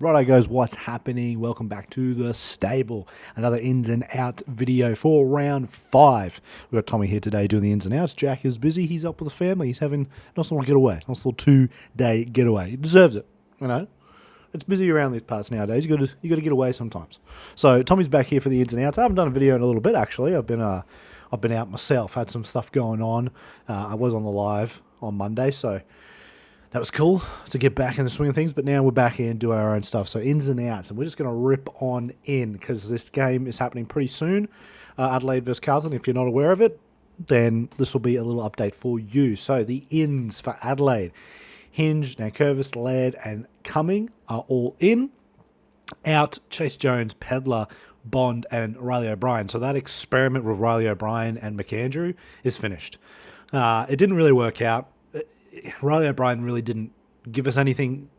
Righto goes, what's happening? Welcome back to the stable. Another ins and out video for round 5. We've got Tommy here today doing the ins and outs. Jack is busy. He's up with the family. He's having a nice little getaway. Nice little 2-day getaway. He deserves it, you know. It's busy around these parts nowadays. You got to get away sometimes. So Tommy's back here for the ins and outs. I haven't done a video in a little bit actually. I've been out myself. Had some stuff going on. I was on the live on Monday, so that was cool to get back in the swing of things, but now we're back here and do our own stuff. So ins and outs, and we're just going to rip on in because this game is happening pretty soon. Adelaide versus Carlton. If you're not aware of it, then this will be a little update for you. So the ins for Adelaide. Hinge, Nankervis, Laird, and Cumming are all in. Out, Chase Jones, Pedler, Bond, and Riley O'Brien. So that experiment with Riley O'Brien and McAndrew is finished. It didn't really work out. Riley O'Brien really didn't give us anything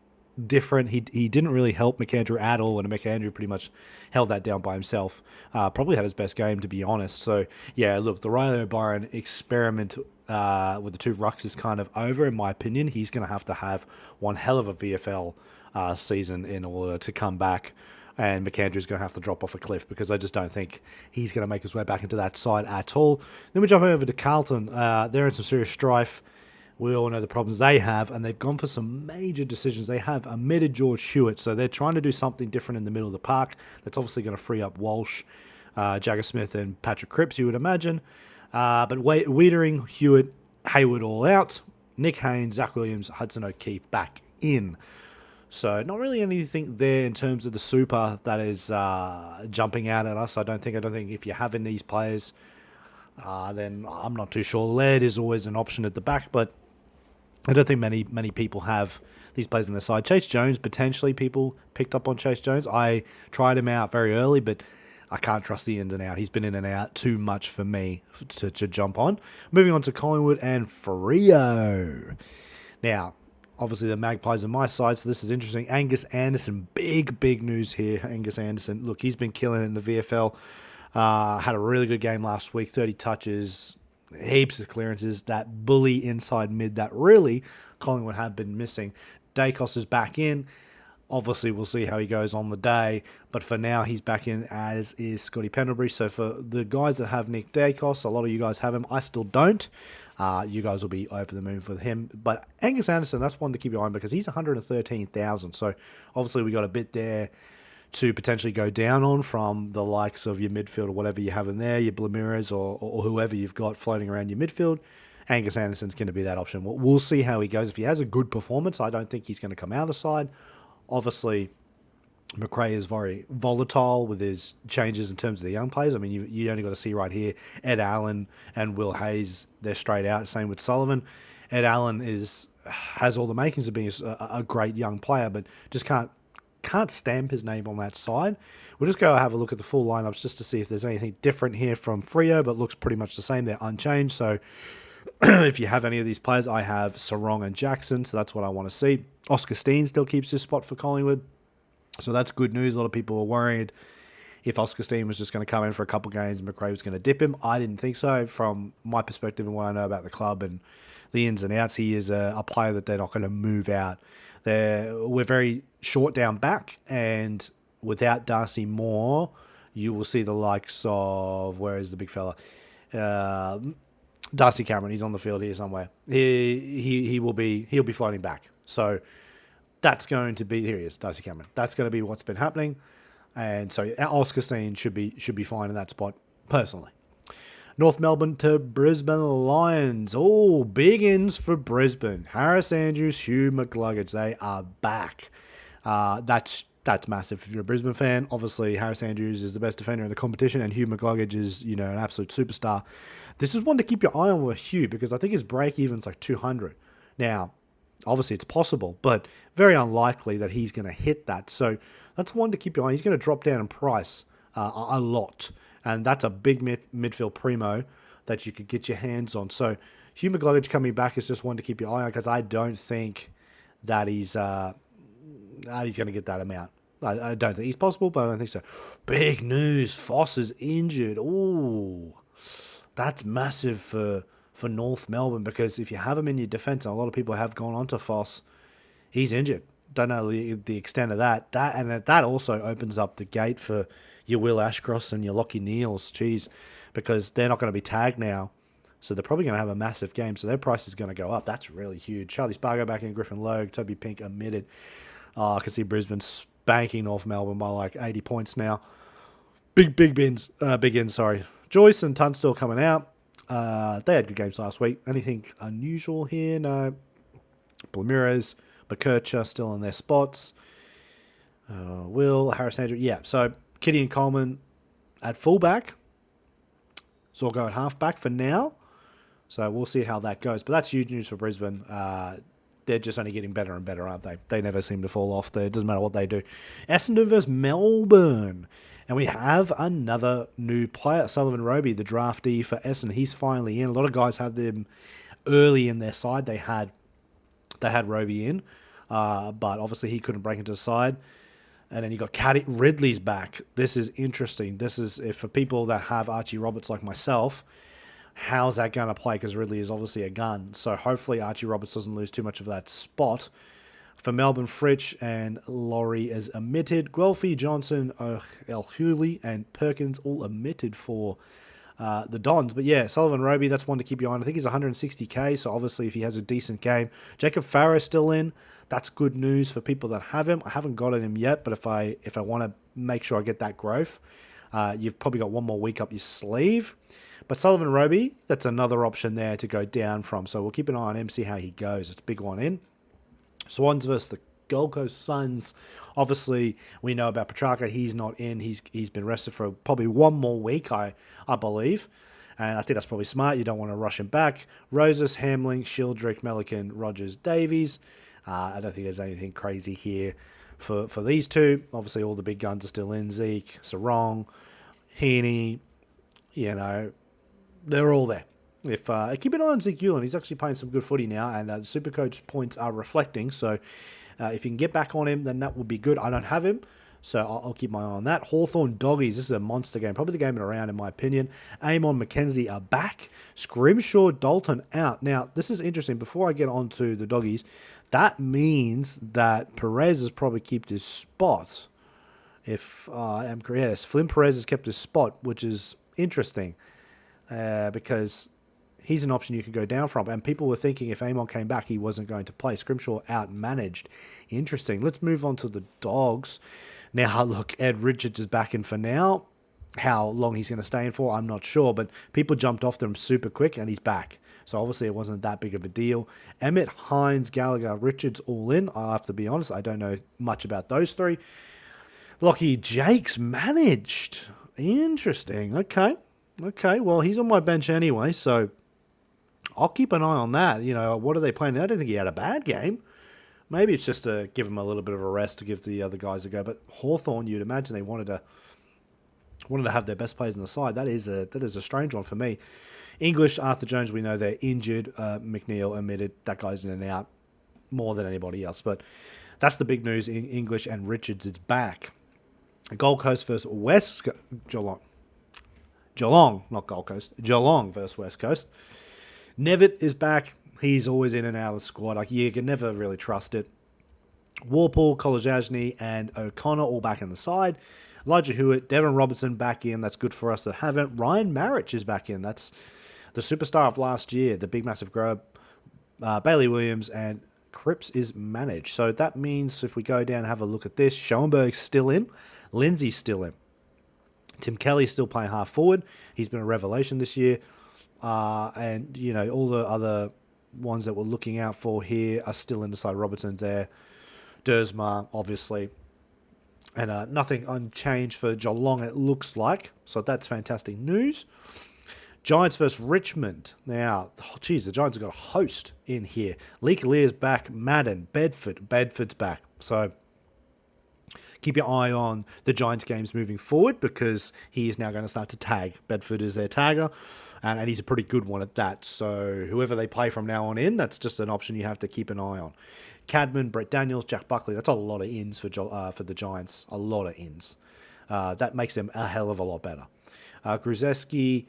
different. He didn't really help McAndrew at all, and McAndrew pretty much held that down by himself. Probably had his best game, to be honest. So, yeah, look, the Riley O'Brien experiment with the two rucks is kind of over, in my opinion. He's going to have one hell of a VFL season in order to come back, and McAndrew's going to have to drop off a cliff because I just don't think he's going to make his way back into that side at all. Then we jump over to Carlton. They're in some serious strife. We all know the problems they have, and they've gone for some major decisions. They have omitted George Hewitt, so they're trying to do something different in the middle of the park. That's obviously going to free up Walsh, Jagger Smith, and Patrick Cripps, you would imagine. But Wiedering, Hewitt, Hayward all out. Nick Haynes, Zach Williams, Hudson O'Keefe back in. So not really anything there in terms of the super that is jumping out at us. I don't think if you're having these players, then I'm not too sure. Laird is always an option at the back, but I don't think many people have these players on their side. Chase Jones, potentially people picked up on Chase Jones. I tried him out very early, but I can't trust the ins and out. He's been in and out too much for me to jump on. Moving on to Collingwood and Freo. Now, obviously the Magpies on my side, so this is interesting. Angus Anderson, big news here. Angus Anderson, look, he's been killing it in the VFL. Had a really good game last week, 30 touches, heaps of clearances, that bully inside mid that really Collingwood had been missing. Daicos is back in. Obviously, we'll see how he goes on the day, but for now, he's back in, as is Scotty Pendlebury. So for the guys that have Nick Daicos, a lot of you guys have him. I still don't. You guys will be over the moon for him. But Angus Anderson, that's one to keep your eye on because he's 113,000. So obviously, we got a bit there to potentially go down on from the likes of your midfield or whatever you have in there, your Blamiras or whoever you've got floating around your midfield. Angus Anderson's going to be that option. We'll see how he goes. If he has a good performance, I don't think he's going to come out of the side. Obviously, McRae is very volatile with his changes in terms of the young players. I mean, you only got to see right here, Ed Allen and Will Hayes, they're straight out. Same with Sullivan. Ed Allen has all the makings of being a great young player, but just can't stamp his name on that side. We'll just go have a look at the full lineups just to see if there's anything different here from Freo, but looks pretty much the same. They're unchanged. So if you have any of these players, I have Sarong and Jackson, so that's what I want to see. Oscar Steen still keeps his spot for Collingwood, so that's good news. A lot of people were worried if Oscar Steen was just going to come in for a couple games and McRae was going to dip him. I didn't think so. From my perspective and what I know about the club and the ins and outs, he is a player that they're not going to move out. We're very short down back, and without Darcy Moore, you will see the likes of, where is the big fella? Darcy Cameron. He's on the field here somewhere. He'll be floating back. So that's going to be, here he is, Darcy Cameron. That's going to be what's been happening, and so Oscar Steen should be fine in that spot personally. North Melbourne to Brisbane Lions. Oh, big ins for Brisbane. Harris Andrews, Hugh Mcluggage. They are back. That's massive if you're a Brisbane fan. Obviously, Harris Andrews is the best defender in the competition, and Hugh Mcluggage is, an absolute superstar. This is one to keep your eye on with Hugh because I think his break even's like 200. Now, obviously it's possible, but very unlikely that he's going to hit that. So that's one to keep your eye on. He's going to drop down in price a lot. And that's a big midfield primo that you could get your hands on. So Hugh Mcluggage coming back is just one to keep your eye on because I don't think that he's going to get that amount. I don't think he's possible, but I don't think so. Big news. Foss is injured. Ooh, that's massive for North Melbourne because if you have him in your defence, and a lot of people have gone on to Foss, he's injured. Don't know the extent of that. That also opens up the gate for your Will Ashcross and your Lockie Neals, geez, because they're not going to be tagged now. So they're probably going to have a massive game. So their price is going to go up. That's really huge. Charlie Spargo back in, Griffin Logue, Toby Pink omitted. I can see Brisbane spanking North Melbourne by like 80 points now. Big ins, sorry. Joyce and Tunstall coming out. They had good games last week. Anything unusual here? No. Blamirez, McKercher still in their spots. Will, Harris Andrew. Yeah, so Kitty and Coleman at fullback. Zorgo at halfback for now. So we'll see how that goes. But that's huge news for Brisbane. They're just only getting better and better, aren't they? They never seem to fall off there. It doesn't matter what they do. Essendon versus Melbourne. And we have another new player, Sullivan Roby, the draftee for Essendon. He's finally in. A lot of guys had them early in their side. They had Roby in. But obviously he couldn't break into the side. And then you got Ridley's back. This is interesting. This is, if for people that have Archie Roberts like myself, how's that going to play? Because Ridley is obviously a gun. So hopefully Archie Roberts doesn't lose too much of that spot. For Melbourne, Fritsch and Laurie is omitted. Guelphy, Johnson, El Huli, and Perkins all omitted for the Dons. But yeah, Sullivan Roby, that's one to keep your eye on. I think he's 160k, so obviously if he has a decent game. Jacob Farah still in. That's good news for people that have him. I haven't gotten him yet, but if I want to make sure I get that growth, you've probably got one more week up your sleeve. But Sullivan Roby, that's another option there to go down from. So we'll keep an eye on him, see how he goes. It's a big one in. Swans versus the Gold Coast Suns. Obviously, we know about Petrarca. He's not in. He's been rested for probably one more week, I believe. And I think that's probably smart. You don't want to rush him back. Roses, Hamling, Shieldrick, Melican, Rogers, Davies. I don't think there's anything crazy here for these two. Obviously, all the big guns are still in. Zeke, Sarong, Heaney, they're all there. If keep an eye on Zeke Ulan. He's actually playing some good footy now, and the Supercoach points are reflecting. So if you can get back on him, then that would be good. I don't have him, so I'll keep my eye on that. Hawthorn Doggies. This is a monster game. Probably the game of the round, in my opinion. Amon McKenzie are back. Scrimshaw, Dalton out. Now, this is interesting. Before I get on to the Doggies, that means that Perez has probably kept his spot. If I am correct, yes, Flynn Perez has kept his spot, which is interesting because he's an option you could go down from. And people were thinking if Amon came back, he wasn't going to play. Scrimshaw out-managed. Interesting. Let's move on to the Dogs. Now, look, Ed Richards is back in for now. How long he's going to stay in for, I'm not sure. But people jumped off them super quick, and he's back. So obviously it wasn't that big of a deal. Emmett, Hines, Gallagher, Richards all in. I have to be honest, I don't know much about those three. Lockie Jakes managed. Interesting. Okay. Well, he's on my bench anyway, so I'll keep an eye on that. What are they playing? I don't think he had a bad game. Maybe it's just to give him a little bit of a rest to give the other guys a go. But Hawthorn, you'd imagine they wanted to have their best players on the side. That is a strange one for me. English, Arthur Jones, we know they're injured. McNeil omitted. That guy's in and out more than anybody else. But that's the big news. In English and Richards is back. Gold Coast versus Geelong, not Gold Coast. Geelong versus West Coast. Nevitt is back. He's always in and out of the squad. Like, you can never really trust it. Warpool, Kolajajny, and O'Connor all back in the side. Elijah Hewitt, Devon Robertson back in. That's good for us that haven't. Ryan Marich is back in. That's the superstar of last year, the big massive grower. Bailey Williams and Cripps is managed. So that means if we go down and have a look at this, Schoenberg's still in. Lindsay's still in. Tim Kelly's still playing half forward. He's been a revelation this year. And, all the other ones that we're looking out for here are still in the side. Robertson's there. Dersma, obviously. And nothing unchanged for Geelong, it looks like. So that's fantastic news. Giants versus Richmond. Now, the Giants have got a host in here. Lee Lear's back. Madden, Bedford's back. So keep your eye on the Giants games moving forward because he is now going to start to tag. Bedford is their tagger, and he's a pretty good one at that. So whoever they play from now on in, that's just an option you have to keep an eye on. Cadman, Brett Daniels, Jack Buckley. That's a lot of ins for the Giants. A lot of ins. That makes them a hell of a lot better. Gruzeski,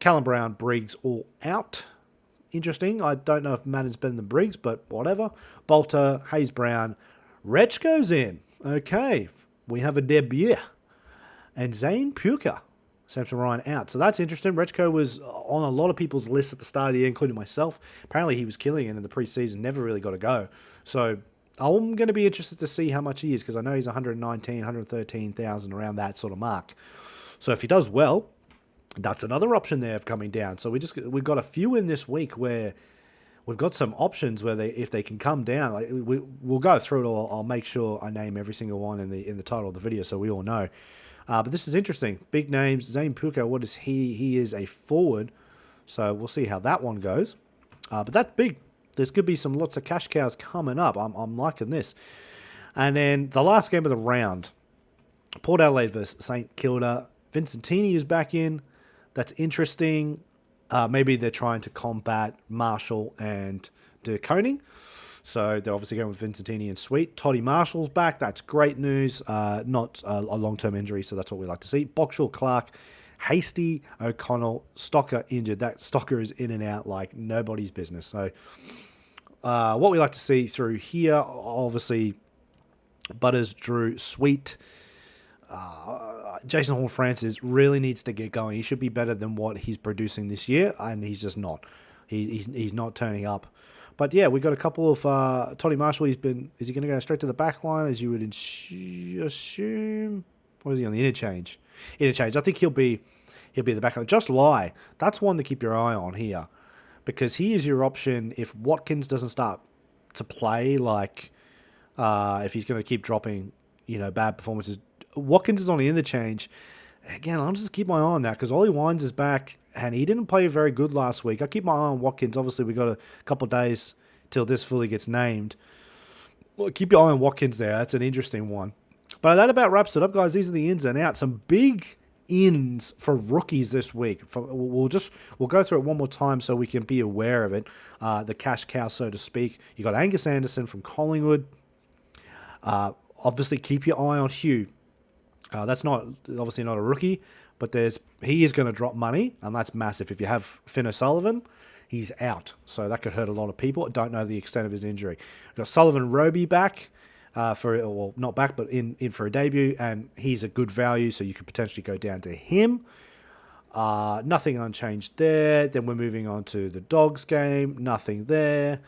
Callum Brown, Briggs all out. interesting. I don't know if Madden's better than Briggs, but whatever. Bolter, Hayes Brown, Rech goes in. Okay, we have a debut. And Zane Puka, Samson Ryan out. So that's interesting. Rechko was on a lot of people's lists at the start of the year, including myself. Apparently he was killing it in the preseason, never really got a go. So I'm going to be interested to see how much he is, because I know he's 119, 113,000, around that sort of mark. So if he does well, that's another option there of coming down. So we've got a few in this week where we've got some options where if they can come down, like we'll go through it. I'll make sure I name every single one in the title of the video so we all know. But this is interesting. Big names. Zane Puka, what is he? He is a forward. So we'll see how that one goes. But that's big. There's going to be lots of cash cows coming up. I'm liking this. And then the last game of the round, Port Adelaide versus St Kilda. Vincentini is back in. That's interesting. Maybe they're trying to combat Marshall and De Koning. So they're obviously going with Vincentini and Sweet. Toddy Marshall's back. That's great news. Not a long-term injury, so that's what we like to see. Boxall, Clark, Hasty, O'Connell, Stocker injured. That Stocker is in and out like nobody's business. So what we like to see through here, obviously, Butters, Drew, Sweet. Jason Horne-Francis really needs to get going. He should be better than what he's producing this year, and he's just not. He's not turning up. But yeah, we got a couple of Toddy Marshall. Is he going to go straight to the back line, as you would assume? Or is he on the interchange? Interchange. I think he'll be the back line. Just lie. That's one to keep your eye on here, because he is your option if Watkins doesn't start to play. Like if he's going to keep dropping, bad performances. Watkins is on the interchange. Again, I'll just keep my eye on that, because Ollie Wines is back, and he didn't play very good last week. I keep my eye on Watkins. Obviously, we got a couple of days till this fully gets named. Well, keep your eye on Watkins there. That's an interesting one. But that about wraps it up, guys. These are the ins and outs. Some big ins for rookies this week. We'll go through it one more time so we can be aware of it. The cash cow, so to speak. You got Angus Anderson from Collingwood. Obviously, keep your eye on Hugh. That's obviously not a rookie, but he is going to drop money, and that's massive. If you have Finn O'Sullivan, he's out, so that could hurt a lot of people. I don't know the extent of his injury. We've got Sullivan Roby back not back, but in for a debut, and he's a good value, so you could potentially go down to him. Nothing unchanged there. Then we're moving on to the Dogs game. Nothing there.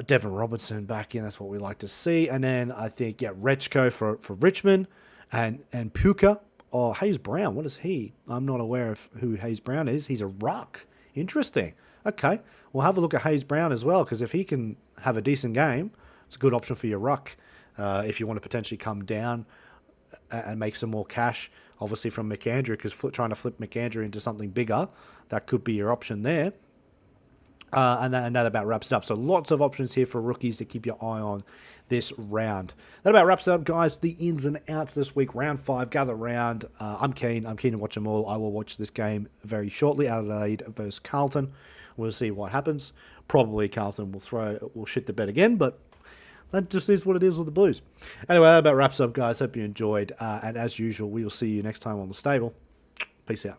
Devon Robertson back in. That's what we like to see. And then I think, Rechko for Richmond and Puka. Oh, Hayes Brown. What is he? I'm not aware of who Hayes Brown is. He's a ruck. Interesting. Okay. We'll have a look at Hayes Brown as well, because if he can have a decent game, it's a good option for your ruck. If you want to potentially come down and make some more cash, obviously from McAndrew, because trying to flip McAndrew into something bigger, that could be your option there. And that about wraps it up. So lots of options here for rookies to keep your eye on this round. That about wraps it up, guys. The ins and outs this week. Round 5, gather round. I'm keen to watch them all. I will watch this game very shortly. Adelaide versus Carlton. We'll see what happens. Probably Carlton will shit the bed again, but that just is what it is with the Blues. Anyway, that about wraps up, guys. Hope you enjoyed. And as usual, we will see you next time on the stable. Peace out.